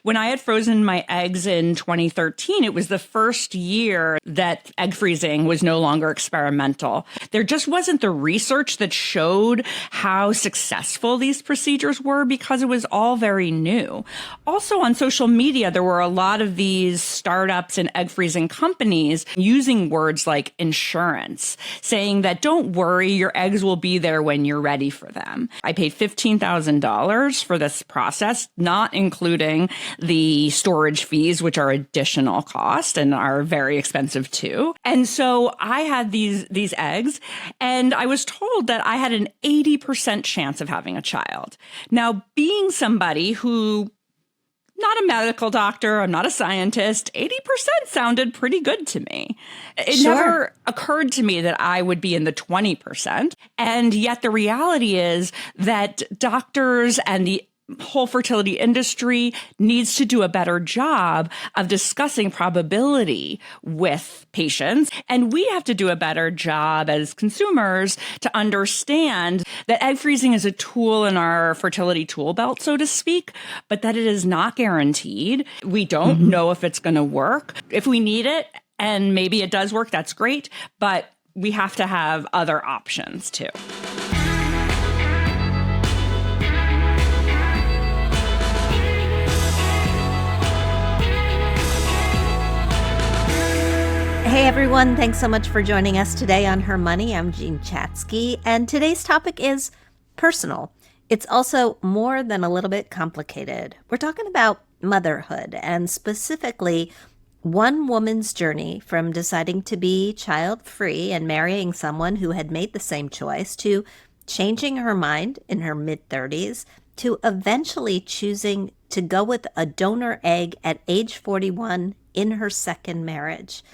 When I had frozen my eggs in 2013, it was the first year that egg freezing was no longer experimental. There just wasn't the research that showed how successful these procedures were because it was all very new. Also on social media, there were a lot of these startups and egg freezing companies using words like insurance, saying that don't worry, your eggs will be there when you're ready for them. I paid $15,000 for this process, not including the storage fees, which are additional cost and are very expensive too. And so I had these eggs, and I was told that I had an 80% chance of having a child. Now, being somebody who, not a medical doctor, I'm not a scientist, 80% sounded pretty good to me. It never occurred to me that I would be in the 20%. And yet the reality is that doctors and the whole fertility industry needs to do a better job of discussing probability with patients. And we have to do a better job as consumers to understand that egg freezing is a tool in our fertility tool belt, so to speak, but that it is not guaranteed. We don't know if it's going to work. If we need it, and maybe it does work, that's great, but we have to have other options too. Hey everyone, thanks so much for joining us today on HerMoney. I'm Jean Chatzky, and today's topic is personal. It's also more than a little bit complicated. We're talking about motherhood, and specifically one woman's journey from deciding to be child-free and marrying someone who had made the same choice to changing her mind in her mid-30s to eventually choosing to go with a donor egg at age 41 in her second marriage.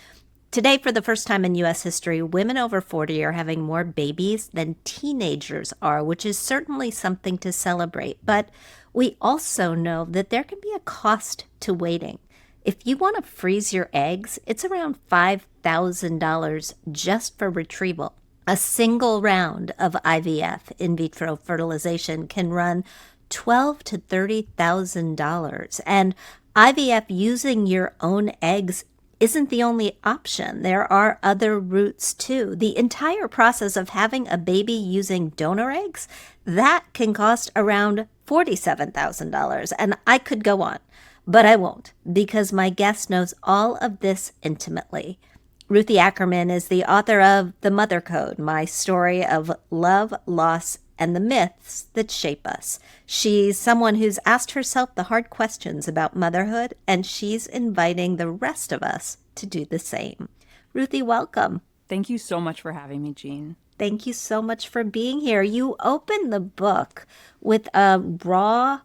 Today, for the first time in U.S. history, women over 40 are having more babies than teenagers are, which is certainly something to celebrate. But we also know that there can be a cost to waiting. If you want to freeze your eggs, it's around $5,000 just for retrieval. A single round of IVF, in vitro fertilization, can run $12,000 to $30,000. And IVF using your own eggs isn't the only option. There are other routes too. The entire process of having a baby using donor eggs, that can cost around $47,000. And I could go on, but I won't, because my guest knows all of this intimately. Ruthie Ackerman is the author of The Mother Code, my story of love, loss, and the myths that shape us. She's someone who's asked herself the hard questions about motherhood, and she's inviting the rest of us to do the same. Ruthie, welcome. Thank you so much for having me, Jean. Thank you so much for being here. You open the book with a raw,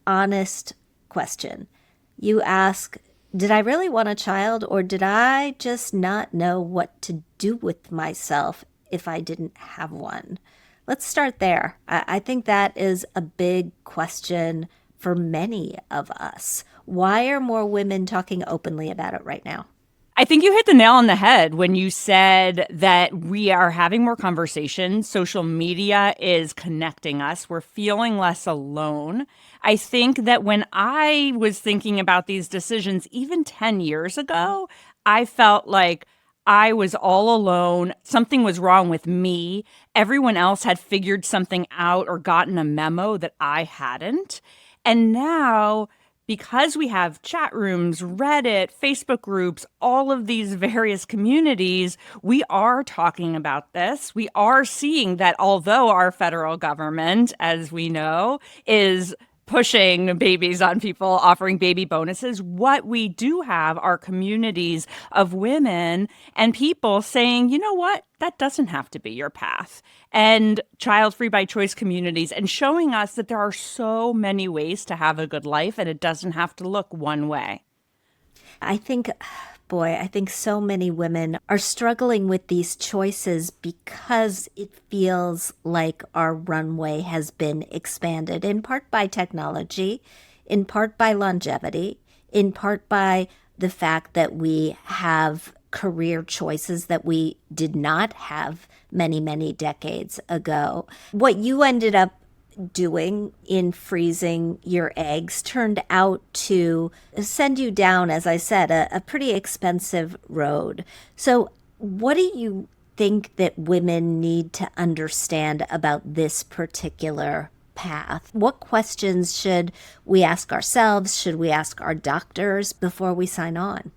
honest question. You ask, did I really want a child, or did I just not know what to do with myself if I didn't have one? Let's start there. I think that is a big question for many of us. Why are more women talking openly about it right now? I think you hit the nail on the head when you said that we are having more conversations. Social media is connecting us. We're feeling less alone. I think that when I was thinking about these decisions, even 10 years ago, I felt like I was all alone. Something was wrong with me. Everyone else had figured something out or gotten a memo that I hadn't. And now, because we have chat rooms, Reddit, Facebook groups, all of these various communities, we are talking about this. We are seeing that although our federal government, as we know, is pushing babies on people, offering baby bonuses, what we do have are communities of women and people saying, you know what, that doesn't have to be your path. And child-free by choice communities, and showing us that there are so many ways to have a good life and it doesn't have to look one way. I think so many women are struggling with these choices because it feels like our runway has been expanded, in part by technology, in part by longevity, in part by the fact that we have career choices that we did not have many, many decades ago. What you ended up doing in freezing your eggs turned out to send you down, as I said, a pretty expensive road. So, what do you think that women need to understand about this particular path? What questions should we ask ourselves? Should we ask our doctors before we sign on?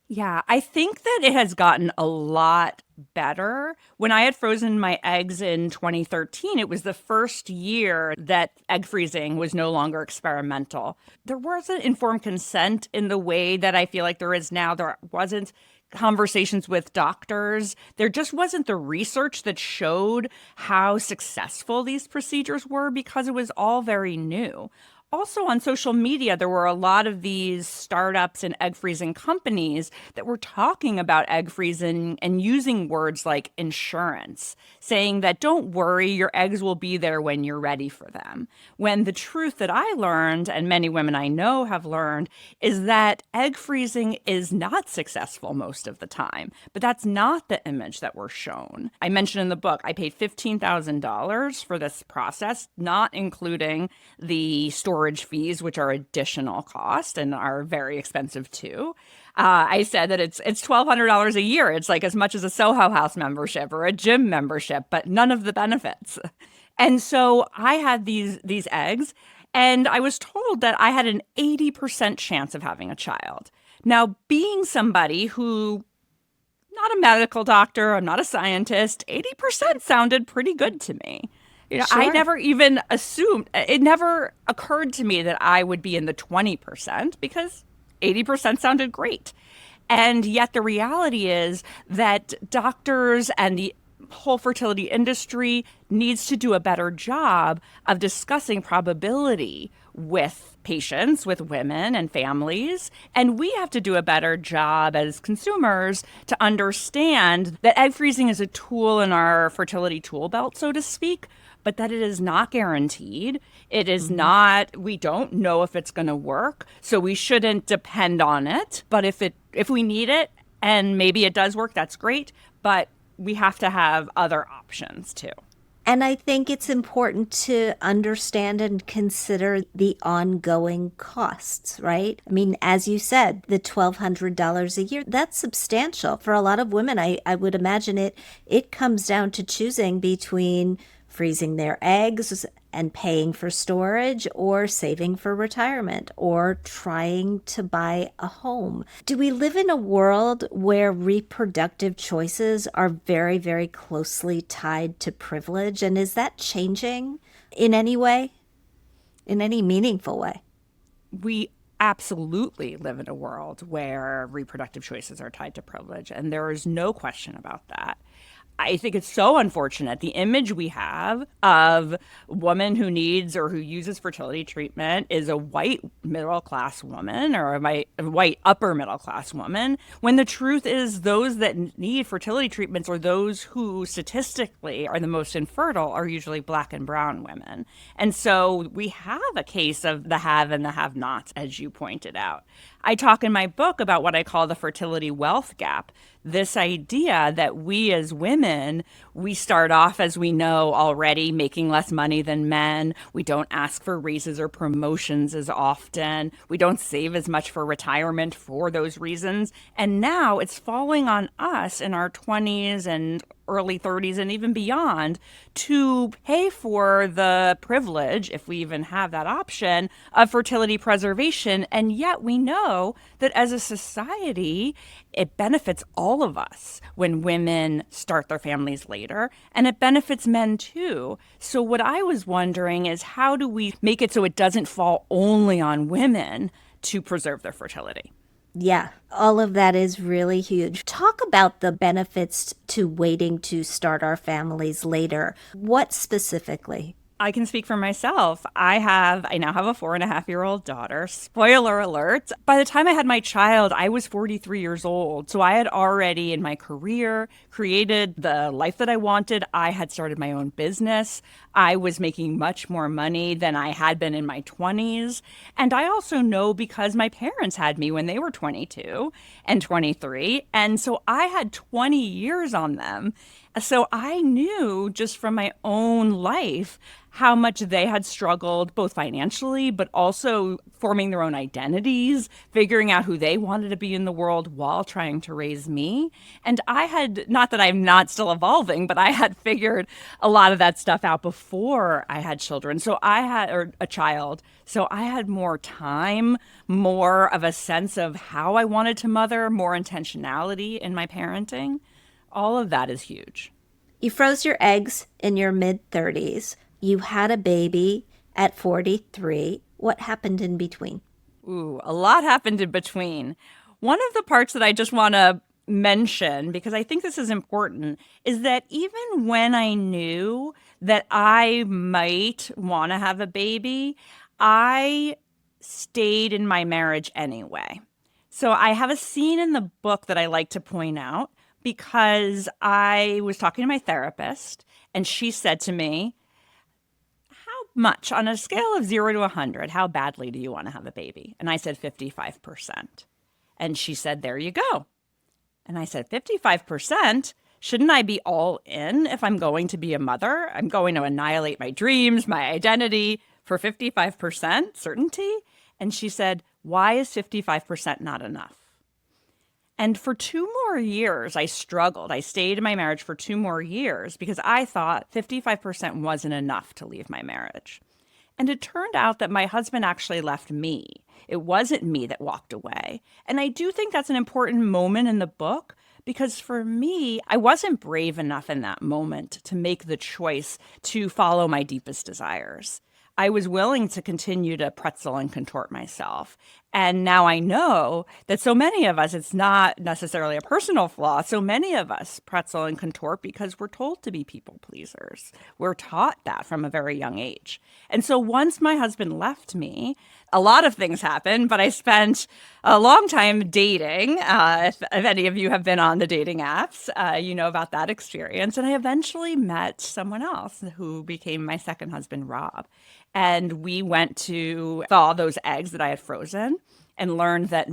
Yeah, I think that it has gotten a lot better. When I had frozen my eggs in 2013, it was the first year that egg freezing was no longer experimental. There wasn't informed consent in the way that I feel like there is now. There wasn't conversations with doctors. There just wasn't the research that showed how successful these procedures were because it was all very new. Also, on social media, there were a lot of these startups and egg freezing companies that were talking about egg freezing and using words like insurance, saying that don't worry, your eggs will be there when you're ready for them. When the truth that I learned, and many women I know have learned, is that egg freezing is not successful most of the time. But that's not the image that we're shown. I mentioned in the book, I paid $15,000 for this process, not including the storage fees, which are additional cost and are very expensive too. I said that it's $1,200 a year. It's like as much as a Soho House membership or a gym membership, but none of the benefits. And so I had these eggs, and I was told that I had an 80% chance of having a child. Now, being somebody who not a medical doctor, I'm not a scientist, 80% sounded pretty good to me. I Sure. never even assumed, it never occurred to me that I would be in the 20% because 80% sounded great. And yet the reality is that doctors and the whole fertility industry needs to do a better job of discussing probability with patients, with women and families. And we have to do a better job as consumers to understand that egg freezing is a tool in our fertility tool belt, so to speak, but that it is not guaranteed. It is not, we don't know if it's going to work. So we shouldn't depend on it. But if we need it and maybe it does work, that's great. But we have to have other options too. And I think it's important to understand and consider the ongoing costs, right? I mean, as you said, the $1,200 a year, that's substantial. For a lot of women, I would imagine it comes down to choosing between freezing their eggs and paying for storage, or saving for retirement, or trying to buy a home. Do we live in a world where reproductive choices are very, very closely tied to privilege? And is that changing in any way, in any meaningful way? We absolutely live in a world where reproductive choices are tied to privilege, and there is no question about that. I think it's so unfortunate. The image we have of a woman who needs or who uses fertility treatment is a white middle class woman or a white upper middle class woman, when the truth is those that need fertility treatments or those who statistically are the most infertile are usually Black and brown women. And so we have a case of the have and the have nots, as you pointed out. I talk in my book about what I call the fertility wealth gap. This idea that we as women, we start off, as we know already, making less money than men. We don't ask for raises or promotions as often. We don't save as much for retirement for those reasons. And now it's falling on us in our 20s and early 30s and even beyond to pay for the privilege, if we even have that option, of fertility preservation. And yet we know that as a society, it benefits all of us when women start their families later, and it benefits men too. So what I was wondering is, how do we make it so it doesn't fall only on women to preserve their fertility? Yeah, all of that is really huge. Talk about the benefits to waiting to start our families later. What specifically? I can speak for myself. I now have a 4.5-year-old daughter. Spoiler alert. By the time I had my child, I was 43 years old. So I had already in my career created the life that I wanted. I had started my own business. I was making much more money than I had been in my 20s. And I also know because my parents had me when they were 22 and 23. And so I had 20 years on them. So I knew just from my own life how much they had struggled, both financially, but also forming their own identities, figuring out who they wanted to be in the world while trying to raise me. And I had, not that I'm not still evolving, but I had figured a lot of that stuff out before I had children. So I had, or a child. So I had more time, more of a sense of how I wanted to mother, more intentionality in my parenting. All of that is huge. You froze your eggs in your mid-30s. You had a baby at 43. What happened in between? Ooh, a lot happened in between. One of the parts that I just want to mention, because I think this is important, is that even when I knew that I might want to have a baby, I stayed in my marriage anyway. So I have a scene in the book that I like to point out because I was talking to my therapist and she said to me, how much on a scale of 0 to 100, how badly do you want to have a baby? And I said 55%. And she said, there you go. And I said, 55%? Shouldn't I be all in if I'm going to be a mother? I'm going to annihilate my dreams, my identity for 55% certainty? And she said, why is 55% not enough? And for 2 more years, I struggled. I stayed in my marriage for 2 more years because I thought 55% wasn't enough to leave my marriage. And it turned out that my husband actually left me. It wasn't me that walked away. And I do think that's an important moment in the book because for me, I wasn't brave enough in that moment to make the choice to follow my deepest desires. I was willing to continue to pretzel and contort myself. And now I know that so many of us, it's not necessarily a personal flaw. So many of us pretzel and contort because we're told to be people pleasers. We're taught that from a very young age. And so once my husband left me, a lot of things happened, but I spent a long time dating. If any of you have been on the dating apps, you know about that experience. And I eventually met someone else who became my second husband, Rob. And we went to thaw those eggs that I had frozen and learned that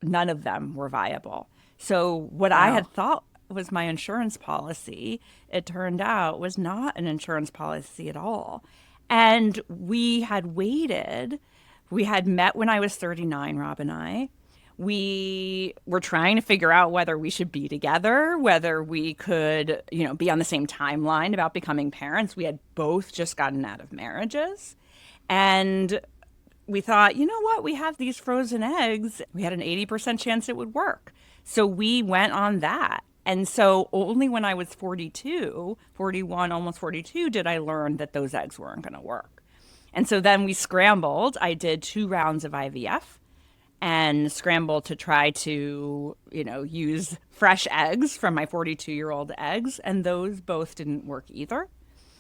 none of them were viable. So what I had thought was my insurance policy, it turned out was not an insurance policy at all. And we had waited. We had met when I was 39, Rob and I. We were trying to figure out whether we should be together, whether we could, be on the same timeline about becoming parents. We had both just gotten out of marriages. And we thought, you know what? We have these frozen eggs. We had an 80% chance it would work. So we went on that. And so only when I was 42, 41, almost 42, did I learn that those eggs weren't going to work. And so then we scrambled. I did 2 rounds of IVF and scrambled to try to, use fresh eggs from my 42-year-old eggs. And those both didn't work either.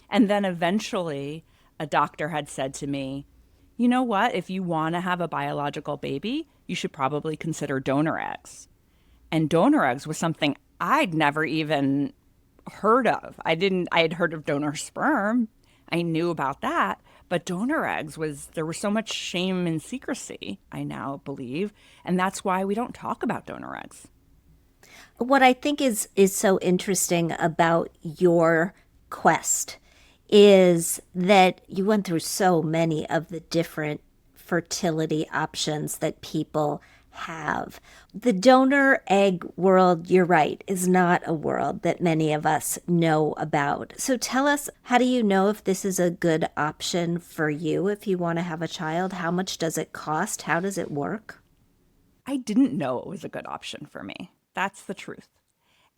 And then eventually a doctor had said to me, you know what? If you want to have a biological baby, you should probably consider donor eggs. And donor eggs was something I'd never even heard of. I had heard of donor sperm. I knew about that. But donor eggs there was so much shame and secrecy, I now believe. And that's why we don't talk about donor eggs. What I think is so interesting about your quest is that you went through so many of the different fertility options that people have. The donor egg world, you're right, is not a world that many of us know about. So tell us, how do you know if this is a good option for you if you want to have a child? How much does it cost? How does it work? I didn't know it was a good option for me. That's the truth.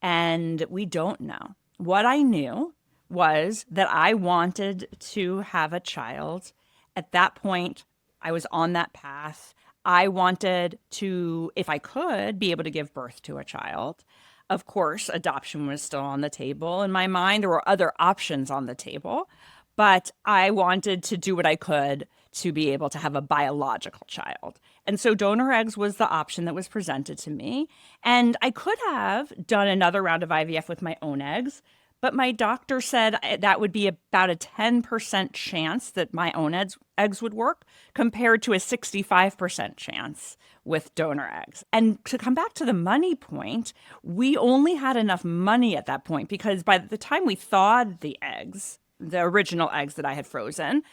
And we don't know. What I knew was that I wanted to have a child. At that point, I was on that path. I wanted to, if I could, be able to give birth to a child. Of course, adoption was still on the table in my mind. There were other options on the table, but I wanted to do what I could to be able to have a biological child. And so donor eggs was the option that was presented to me. And I could have done another round of IVF with my own eggs, But my doctor said that would be about a 10% chance that my own eggs would work compared to a 65% chance with donor eggs. And to come back to the money point, we only had enough money at that point because by the time we thawed the eggs, the original eggs that I had frozen,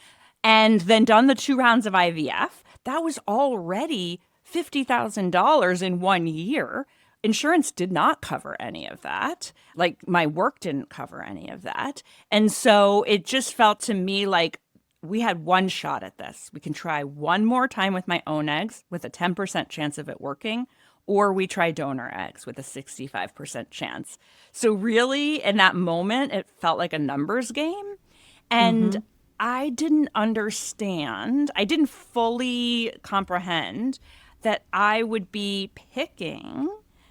and then done the 2 rounds of IVF, that was already $50,000 in 1 year. Insurance did not cover any of that. Like my work didn't cover any of that. And so it just felt to me like we had one shot at this. We can try one more time with my own eggs with a 10% chance of it working, or we try donor eggs with a 65% chance. So really in that moment, it felt like a numbers game. And I didn't understand, I didn't fully comprehend that I would be picking,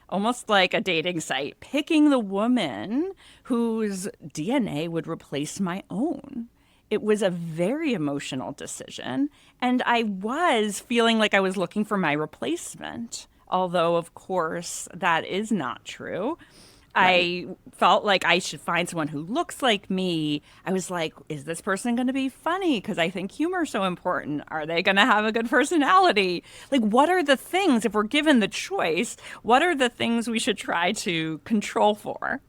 almost like a dating site, picking the woman whose DNA would replace my own. It was a very emotional decision. And I was feeling like I was looking for my replacement, although, of course, that is not true. I felt like I should find someone who looks like me. I was like, is this person going to be funny? Because I think humor is so important. Are they going to have a good personality? Like, what are the things, if we're given the choice, what are the things we should try to control for?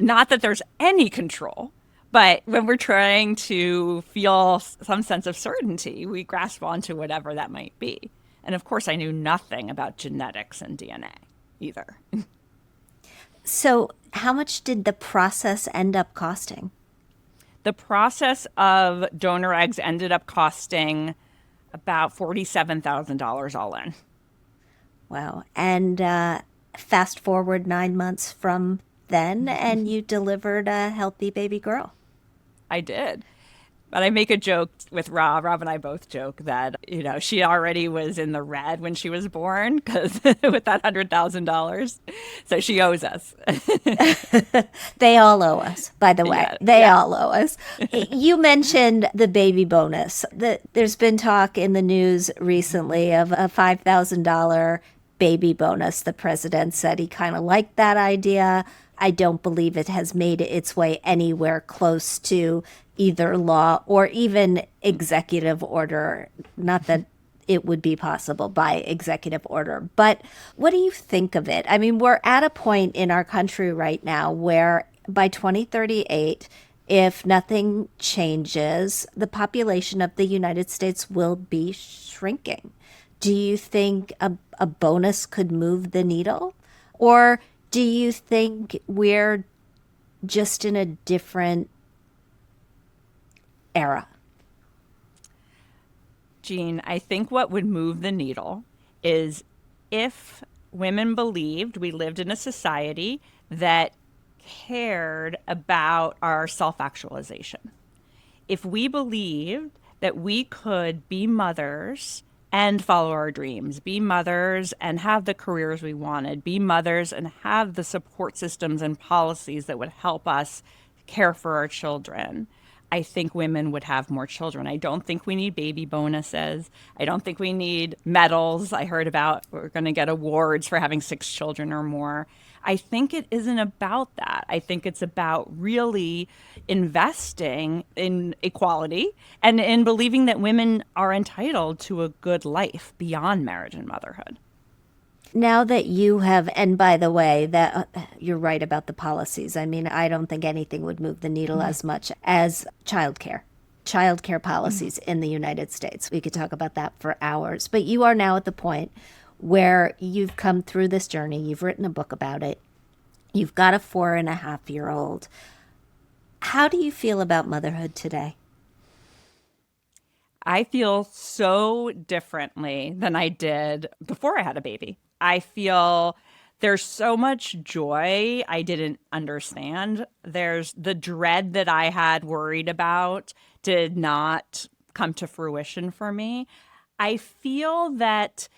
Not that there's any control, but when we're trying to feel some sense of certainty, we grasp onto whatever that might be. And of course, I knew nothing about genetics and DNA either. So, how much did the process end up costing? The process of donor eggs ended up costing about $47,000 all in. Wow. And fast forward 9 months from then, and you delivered a healthy baby girl. I did. But I make a joke with Rob. Rob and I both joke that, she already was in the red when she was born because with that $100,000. So she owes us. They all owe us, by the way. Yeah, They yeah. all owe us. You mentioned the baby bonus. There's been talk in the news recently of a $5,000 baby bonus. The president said he kind of liked that idea. I don't believe it has made its way anywhere close to either law or even executive order. Not that it would be possible by executive order. But what do you think of it? I mean, we're at a point in our country right now where by 2038, if nothing changes, the population of the United States will be shrinking. Do you think a bonus could move the needle? Or do you think we're just in a different era? Jean, I think what would move the needle is if women believed we lived in a society that cared about our self-actualization. If we believed that we could be mothers and follow our dreams, be mothers and have the careers we wanted, be mothers and have the support systems and policies that would help us care for our children, I think women would have more children. I don't think we need baby bonuses. I don't think we need medals. I heard about we're going to get awards for having 6 children or more. I think it isn't about that. I think it's about really investing in equality and in believing that women are entitled to a good life beyond marriage and motherhood. Now that you have, and by the way, that you're right about the policies. I mean, I don't think anything would move the needle as much as childcare policies in the United States. We could talk about that for hours. But you are now at the point where you've come through this journey. You've written a book about it. You've got a 4.5-year-old. How do you feel about motherhood today? I feel so differently than I did before I had a baby. I feel there's so much joy I didn't understand. There's the dread that I had worried about did not come to fruition for me. I feel that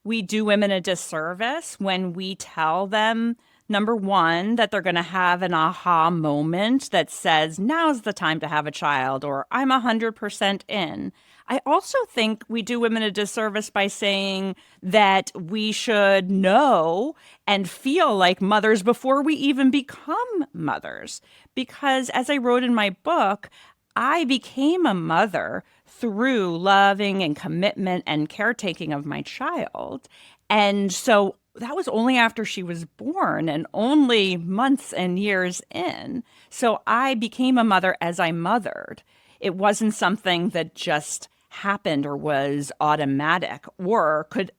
we do women a disservice when we tell them, number one, that they're going to have an aha moment that says, now's the time to have a child, or I'm 100% in. I also think we do women a disservice by saying that we should know and feel like mothers before we even become mothers. Because as I wrote in my book, I became a mother through loving and commitment and caretaking of my child. And so that was only after she was born and only months and years in. So I became a mother as I mothered. It wasn't something that just happened or was automatic or could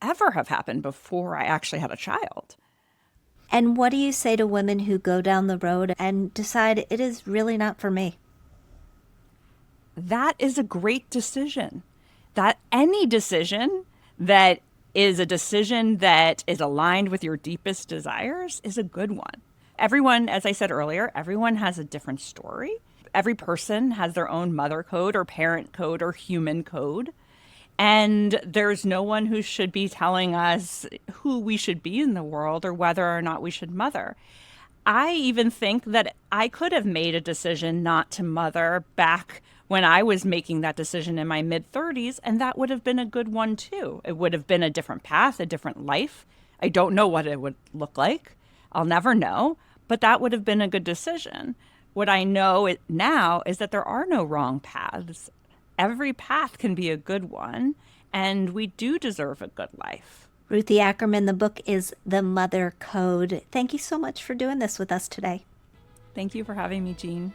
ever have happened before I actually had a child. And what do you say to women who go down the road and decide it is really not for me? That is a great decision. That any decision that is a decision that is aligned with your deepest desires is a good one. Everyone, as I said earlier, everyone has a different story. Every person has their own mother code or parent code or human code. And there's no one who should be telling us who we should be in the world or whether or not we should mother. I even think that I could have made a decision not to mother back when I was making that decision in my mid-30s, and that would have been a good one too. It would have been a different path, a different life. I don't know what it would look like. I'll never know, but that would have been a good decision. What I know now is that there are no wrong paths. Every path can be a good one, and we do deserve a good life. Ruthie Ackerman, the book is The Mother Code. Thank you so much for doing this with us today. Thank you for having me, Jean.